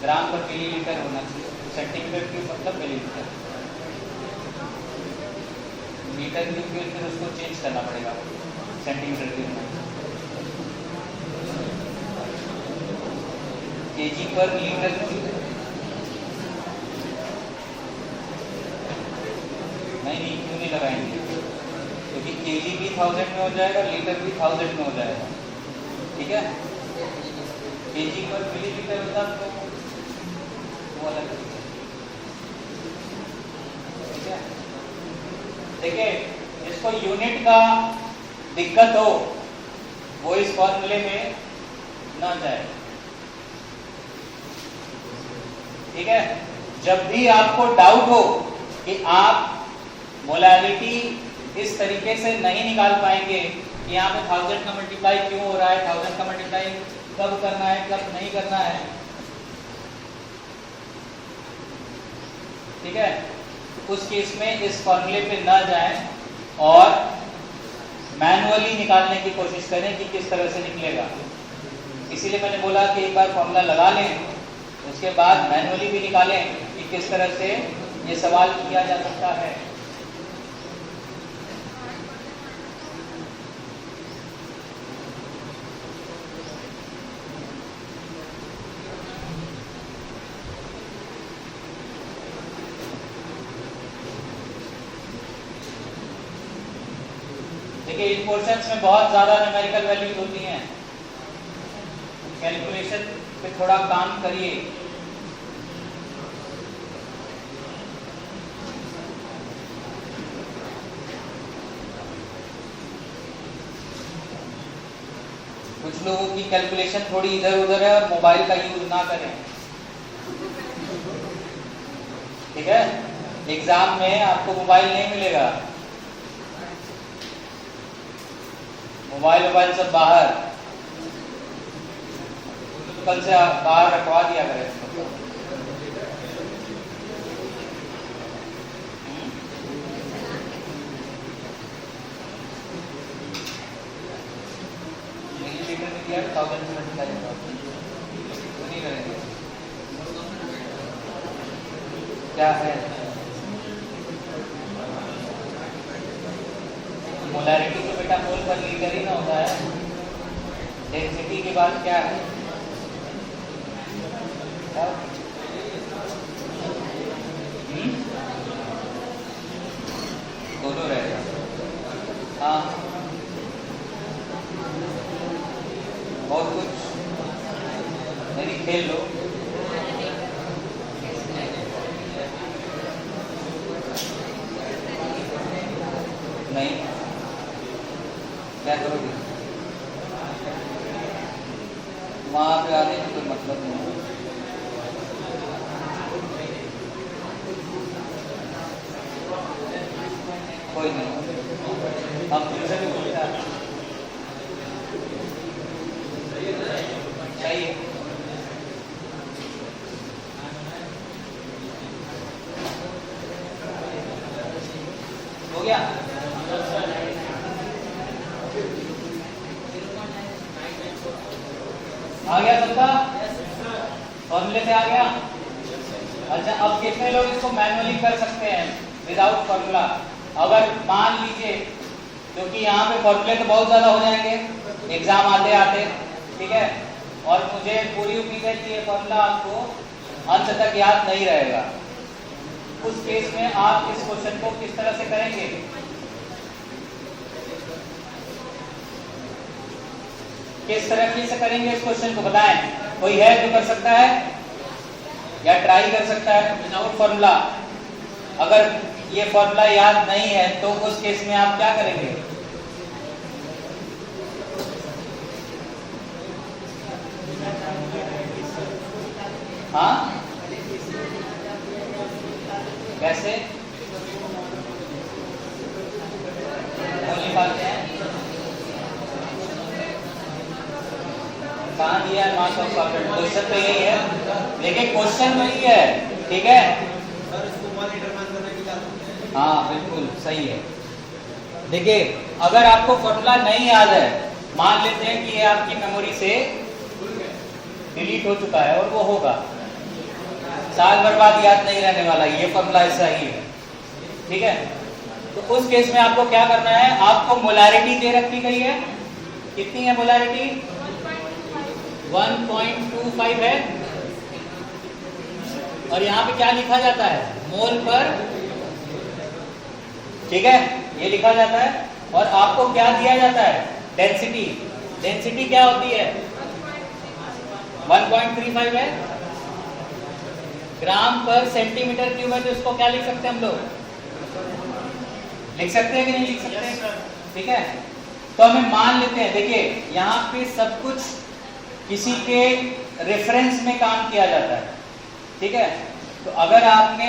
ग्राम पर मिलीलीटर होना चाहिए, सेंटीमीटर क्यूब मतलब मिलीलीटर, मीटर क्यूब के फिर उसको चेंज करना पड़ेगा सेंटीमीटर क्यूब में। केजी पर लीटर क्यूब नहीं, क्यों नहीं लगाएंगे, क्योंकि केजी भी 1000 में हो जाएगा, लीटर भी 1000 में हो जाएगा, ठीक है। केजी पर मिलीलीटर होता तो वो अलग चीज है, ठीक है। देखिए, जिसको यूनिट का दिक्कत हो वो इस फॉर्मूले में ना जाए, ठीक है। जब भी आपको डाउट हो कि आप मोलारिटी इस तरीके से नहीं निकाल पाएंगे कि यहाँ पे 1000 का मल्टीप्लाई क्यों हो रहा है, 1000 का मल्टीप्लाई कब करना है, कब नहीं करना है, ठीक है, उस केस में इस फॉर्मूले पे ना जाएं और मैनुअली निकालने की कोशिश करें कि किस तरह से निकलेगा। इसीलिए मैंने बोला कि एक बार फॉर्मूला लगा लें, उसके बाद मैनुअली भी निकालें कि किस तरह से ये सवाल किया जा सकता है। देखिए, इन पोर्शंस में बहुत ज्यादा न्यूमेरिकल वैल्यूज होती हैं, कैलकुलेशन पे थोड़ा काम करिए। कुछ लोगों की कैलकुलेशन थोड़ी इधर उधर है, मोबाइल का यूज ना करें, ठीक है। एग्जाम में आपको मोबाइल नहीं मिलेगा, मोबाइल सब बाहर, तो कल से आप बाहर रखवा दिया करें। मिलीलीटर में दिया 1000 में मल्टीप्लाई नहीं करेंगे, क्या है मोलारिटी तो बेटा मोल पर लीटर ही ना होता है, डेंसिटी के बाद क्या है, दोनों रहेगा, हाँ और कुछ नहीं, खेल लो, नहीं क्या करोगे, वहां पे आने की कोई मतलब नहीं है। कोई नहीं, हम तुमसे भी पूछा, सही है। हो गया, आ गया सबका, फॉर्मूले से आ गया। अच्छा, अब कितने लोग इसको मैनुअली कर सकते हैं विदाउट फॉर्मूला? अगर मान लीजिए, क्योंकि यहाँ पे फॉर्मूले तो बहुत ज्यादा हो जाएंगे एग्जाम आते आते, ठीक है, और मुझे पूरी उम्मीद है कि ये फॉर्मूला आपको अंत तक याद नहीं रहेगा। उस केस में आप इस क्वेश्चन को किस तरह से करेंगे? किस तरह से करेंगे इस क्वेश्चन को बताएं। कोई है जो कर सकता है या ट्राई कर सकता है विदाउट फॉर्मूला? अगर ये फॉर्मूला याद नहीं है तो उस केस में आप क्या करेंगे? हाँ, कैसे बोल नहीं पाते हैं? कहाँ दिया है मार्क्स ऑफ परफेक्ट? क्वेश्चन तो यही है, देखिए क्वेश्चन वही है, ठीक है। हाँ बिल्कुल सही है। देखिए, अगर आपको फॉर्मूला नहीं याद है, मान लेते हैं कि ये आपकी मेमोरी से डिलीट हो चुका है और वो होगा, साल भर बाद याद नहीं रहने वाला, ये फॉर्मूला ऐसा ही है, ठीक है। तो उस केस में आपको क्या करना है, आपको मोलैरिटी दे रखी गई है, कितनी है मोलैरिटी, 1.25 है, और यहाँ पे क्या लिखा जाता है, मोल पर, ठीक है, ये लिखा जाता है। और आपको क्या दिया जाता है, डेंसिटी, डेंसिटी क्या होती है, 1.35 है, ग्राम पर सेंटीमीटर क्यूब है, तो इसको क्या लिख सकते हैं हम लोग, लिख सकते हैं कि नहीं लिख सकते, ठीक है। तो हमें मान लेते हैं, देखिए यहाँ पे सब कुछ किसी के रेफरेंस में काम किया जाता है, ठीक है। तो अगर आपने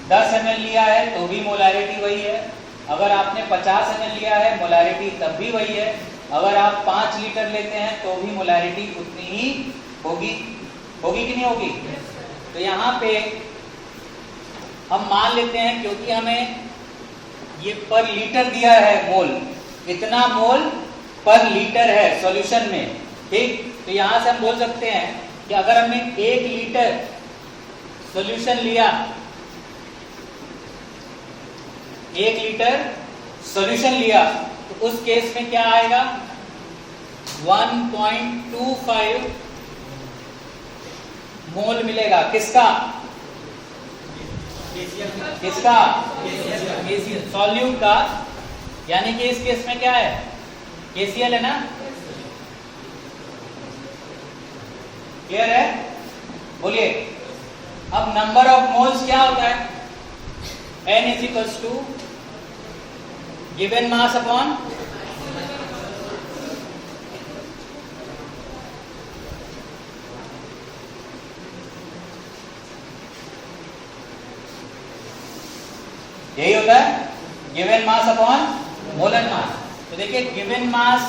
10 ml लिया है तो भी मोलैरिटी वही है, अगर आपने 50 ml लिया है मोलैरिटी तब भी वही है, अगर आप 5 लीटर लेते हैं तो भी मोलैरिटी उतनी ही होगी, होगी कि नहीं होगी। तो यहाँ पे हम मान लेते हैं, क्योंकि हमें ये पर लीटर दिया है मोल, इतना मोल पर लीटर है सॉल्यूशन में, ठीक। तो यहाँ से हम बोल सकते हैं कि अगर हमने 1 लीटर सॉल्यूशन लिया, 1 लीटर सॉल्यूशन लिया, तो उस केस में क्या आएगा, 1.25 मोल मिलेगा, किसका, किसका, सॉल्यूट का, यानी कि इस केस में क्या है, KCl है ना, क्लियर है, बोलिए। अब नंबर ऑफ मोल्स क्या होता है, N is equals to given mass upon यही होता है, given mass upon molar mass. तो देखिए गिवन मास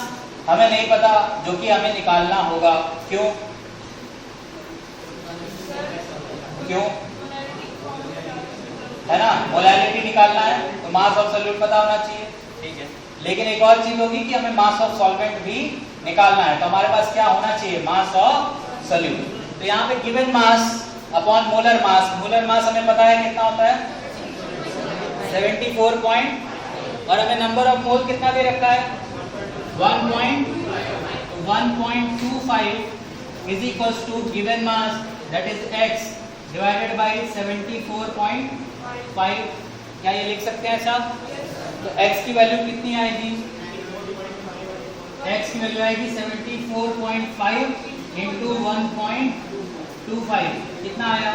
हमें नहीं पता, जो कि हमें निकालना होगा, क्यों, क्यों, है ना, मोलैरिटी निकालना है तो मास ऑफ सॉल्यूट पता होना चाहिए, ठीक है। लेकिन एक और चीज होगी कि हमें मास ऑफ सॉल्वेंट भी निकालना है, तो हमारे पास क्या होना चाहिए, मास ऑफ सॉल्यूट। तो यहाँ पे गिवन मास अपॉन मोलर मास, मोलर मास हमें पता है कितना होता है, 74 पॉइंट, और हमें नंबर ऑफ मोल कितना दे रखा है, 1.25 is equals to given mass that is x divided by 74.5। क्या ये लिख सकते हैं ऐसा, तो x की वैल्यू कितनी आएगी, x की वैल्यू आएगी 74.5 इंटू 1.25, कितना आया,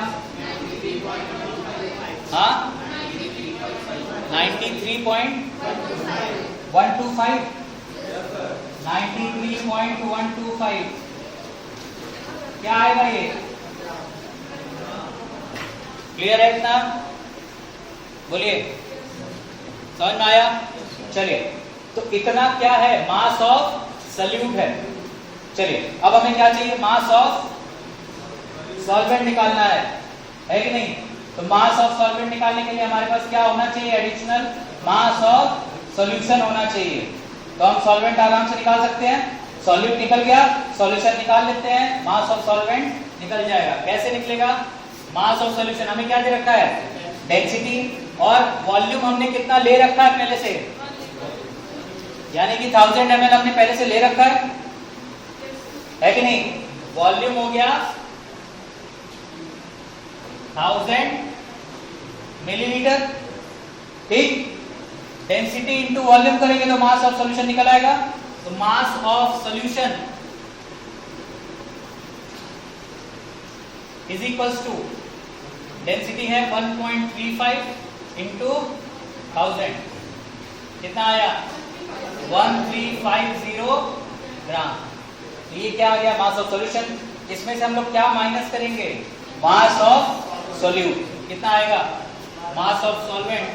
हाँ 93.125, 93.125, क्या आएगा ये, क्लियर है इतना, बोलिए, समझ में आया। चलिए तो इतना क्या है, मास ऑफ सॉल्यूट है। चलिए अब हमें क्या चाहिए, मास ऑफ सॉल्वेंट निकालना है कि नहीं। तो मास ऑफ सॉल्वेंट निकालने के लिए हमारे पास क्या होना चाहिए, एडिशनल मास ऑफ सॉल्यूशन होना चाहिए। तो हम सॉल्वेंट आराम से निकाल सकते हैं, सॉल्यूट निकल गया, सॉल्यूशन निकाल लेते हैं, मास ऑफ सॉल्वेंट निकल जाएगा। कैसे निकलेगा, मास ऑफ सॉल्यूशन हमें क्या दे रखा है, डेंसिटी, और वॉल्यूम हमने कितना ले रखा है पहले से, यानी कि 1000 ml हमने पहले से ले रखा है कि नहीं। वॉल्यूम हो गया 1000 मिलीलीटर, ठीक। डेंसिटी इंटू वॉल्यूम करेंगे तो मास ऑफ सॉल्यूशन निकल आएगा। तो mass of solution is equals to, density है 1.35 इंटू 1000, कितना आया 1350 ग्राम। तो ये क्या आ गया, मास ऑफ सॉल्यूशन। इसमें से हम लोग क्या माइनस करेंगे, मास ऑफ सॉल्यूट, कितना आएगा, mass of solvent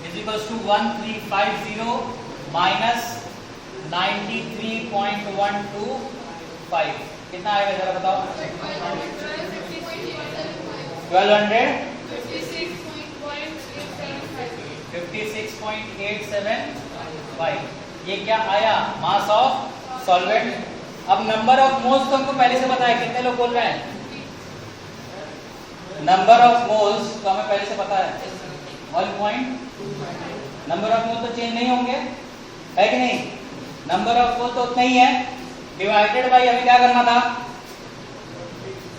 is equals to 1350 minus 93.125, कितना आएगा जरा बताओ, 56.875। ये क्या आया, मास ऑफ सॉल्वेंट। अब नंबर ऑफ मोल्स तो हमको पहले से पता है, कितने लोग बोल रहे हैं? नंबर ऑफ मोल्स तो हमें पहले से पता है 1.2। नंबर ऑफ मोल तो चेंज नहीं होंगे, है कि नहीं? नंबर ऑफ मोल तो उतना ही है, डिवाइडेड बाय हमें क्या करना था?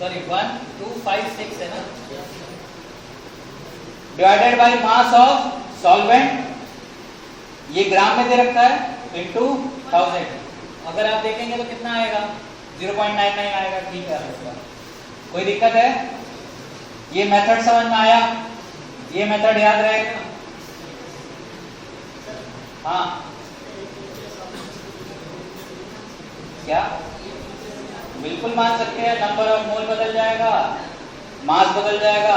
सॉरी 1256 है ना, divided by mass of solvent, ये ग्राम में दे रखा है, इनटू 1000। अगर आप देखेंगे तो कितना आएगा? 0.99 आएगा। ठीक है, कोई दिक्कत है? ये मेथड समझ में आया? ये मेथड याद रहेगा? हाँ, क्या बिल्कुल मान सकते हैं। नंबर ऑफ मोल बदल जाएगा, मास बदल जाएगा,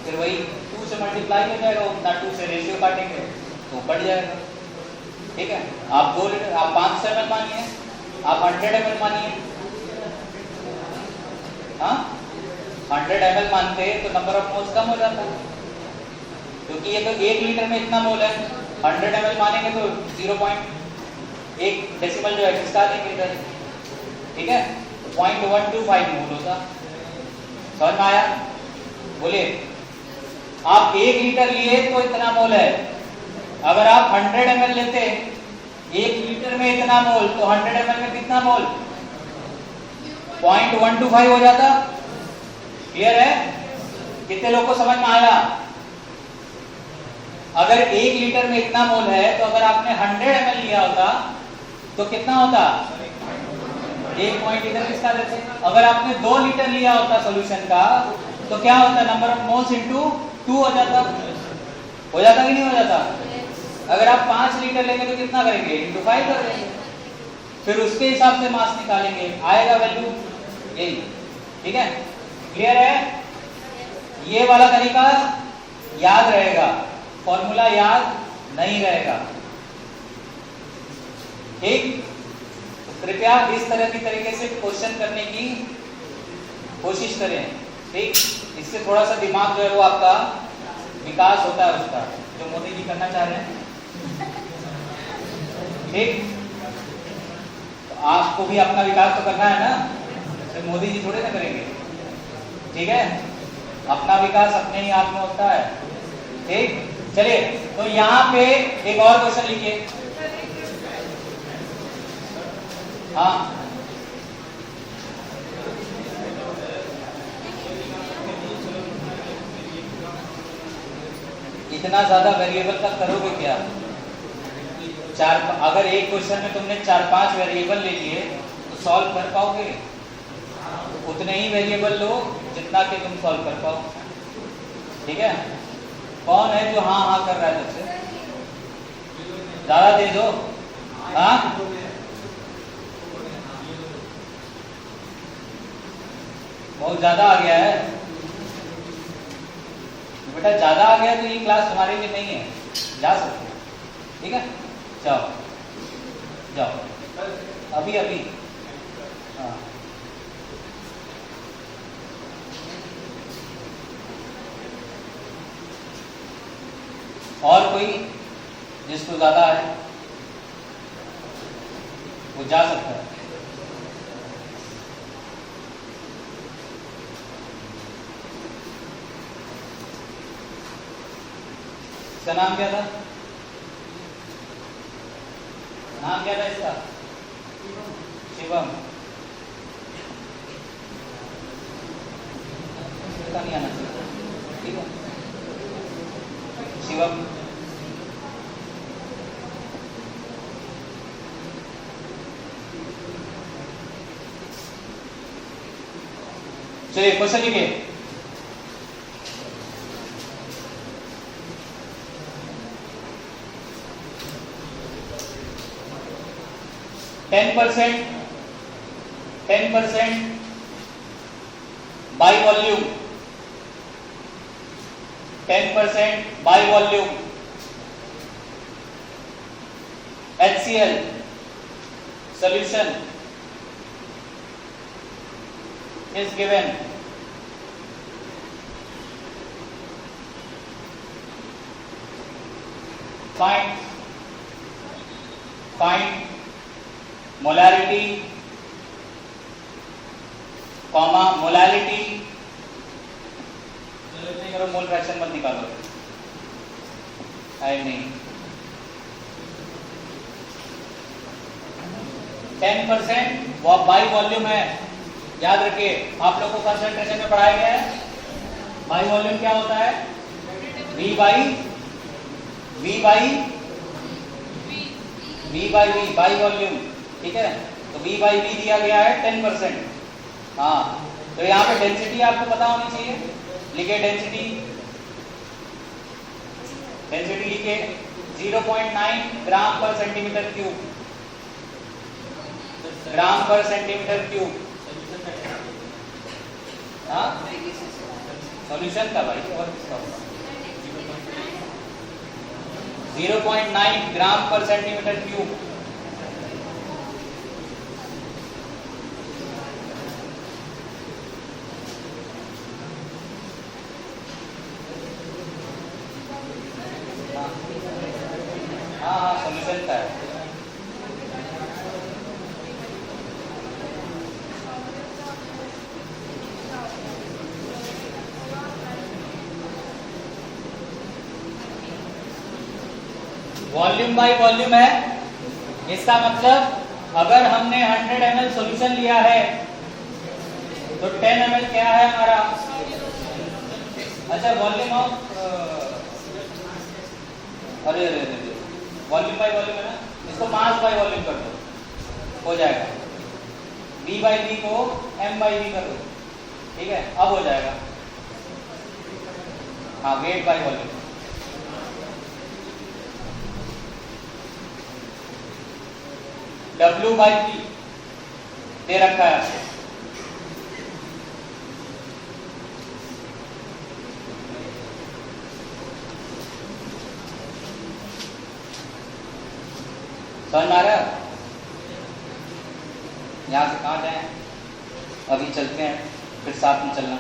फिर वही 2 से मल्टीप्लाई हो जाएगा, उतना 2 से रेशियो काटेंगे तो बढ़ जाएगा। ठीक है, आप 2 लीटर, आप 500 ml मानिए, आप 100 ml मानिए। हाँ, 100 ml मानते तो नंबर ऑफ मोल्स कम हो जाता है, क्योंकि ये तो 1 लीटर में इतना मोल है। 100 ml मानेंगे तो 0.1 डेसिमल जो है किसका लेंगे इधर। ठीक है, 0.125 मोल होता। समझ में आया? बोलिए, आप 1 लीटर लिए तो इतना मोल है। अगर आप 100 ml लेते, 1 लीटर में इतना मोल, तो 100 ml में कितना मोल? 0.125 हो जाता। क्लियर है? कितने लोग को समझ में आया? अगर 1 लीटर में इतना मोल है, तो अगर आपने 100 ml लिया होता तो कितना होता? 1 पॉइंट इधर किसका लेते? अगर आपने 2 लीटर लिया होता सॉल्यूशन का, तो क्या होता? नंबर ऑफ मोल्स इनटू 2 हो जाता। हो जाता कि नहीं हो जाता? अगर आप 5 लीटर लेंगे तो कितना करेंगे? इनटू 5 कर देंगे, फिर उसके हिसाब से मास निकालेंगे, आएगा वैल्यू यही। ठीक है, क्लियर है? ये वाला तरीका याद रहेगा, फॉर्मूला याद नहीं रहेगा। ठीक, तो कृपया इस तरह की तरीके से क्वेश्चन करने की कोशिश करें। ठीक, इससे थोड़ा सा दिमाग जो है वो आपका विकास होता है, उसका जो मोदी जी करना चाह रहे हैं। ठीक, तो आपको भी अपना विकास तो करना है ना, तो मोदी जी थोड़े ना करेंगे। ठीक है, अपना विकास अपने ही हाथ में होता है। ठीक, चलिए, तो यहाँ पे एक और क्वेश्चन लिखिए। हाँ, इतना ज्यादा वेरिएबल का करोगे क्या? अगर एक क्वेश्चन में तुमने 4-5 वेरिएबल ले लिए तो सॉल्व कर पाओगे? उतने ही वेरिएबल लो जितना कि तुम सॉल्व कर पाओ। ठीक है, कौन है जो हाँ हाँ कर रहा है? सबसे ज्यादा तेज हो? हाँ, बहुत ज्यादा आ गया है बेटा, ज्यादा आ गया तो ये क्लास तुम्हारे लिए नहीं है, जा सकते हो। ठीक है, जाओ जाओ, अभी अभी। हाँ, और कोई जिसको ज्यादा है वो जा सकता है। इसका नाम क्या था? नाम क्या था इसका? शिवम। इसका नहीं आना चाहिए। ठीक है, शिवम। चलिए क्वेश्चन लिखिए। Ten percent by volume, 10% by volume HCl solution is given. Find molarity comma molality, नहीं करो, मोल फ्रैक्शन मत निकालो, है नहीं, 10% वो बाई वॉल्यूम है, याद रखिए आप लोग को कंसंट्रेशन में पढ़ाया गया है। बाई वॉल्यूम क्या होता है? V by V by volume, ठीक है। तो V बाई V दिया गया है 10%। हाँ, तो यहाँ पे डेंसिटी आपको पता होनी चाहिए, लिखे डेंसिटी लिखे 0.9 ग्राम पर सेंटीमीटर क्यूब, ग्राम पर सेंटीमीटर क्यूब। हाँ, सॉल्यूशन का भाई, और किसका होगा? 0.9 ग्राम पर सेंटीमीटर क्यूब। हाँ, सॉल्यूशन का है। वॉल्यूम बाई वॉल्यूम है, इसका मतलब अगर हमने 100 ml सॉल्यूशन लिया है तो 10 ml क्या है हमारा? अच्छा, वॉल्यूम ऑफ अरे वॉल्यूम बाई वॉल्यूम है ना, इसको मास बाई वॉल्यूम कर दो, हो जाएगा। V बाई V को M बाई V कर दो, ठीक है, अब हो जाएगा। हाँ, weight by volume. W by P दे रखा है आपको। समझ में आ रहा है? यहाँ से कहाँ जाए? अभी चलते हैं, फिर साथ में चलना।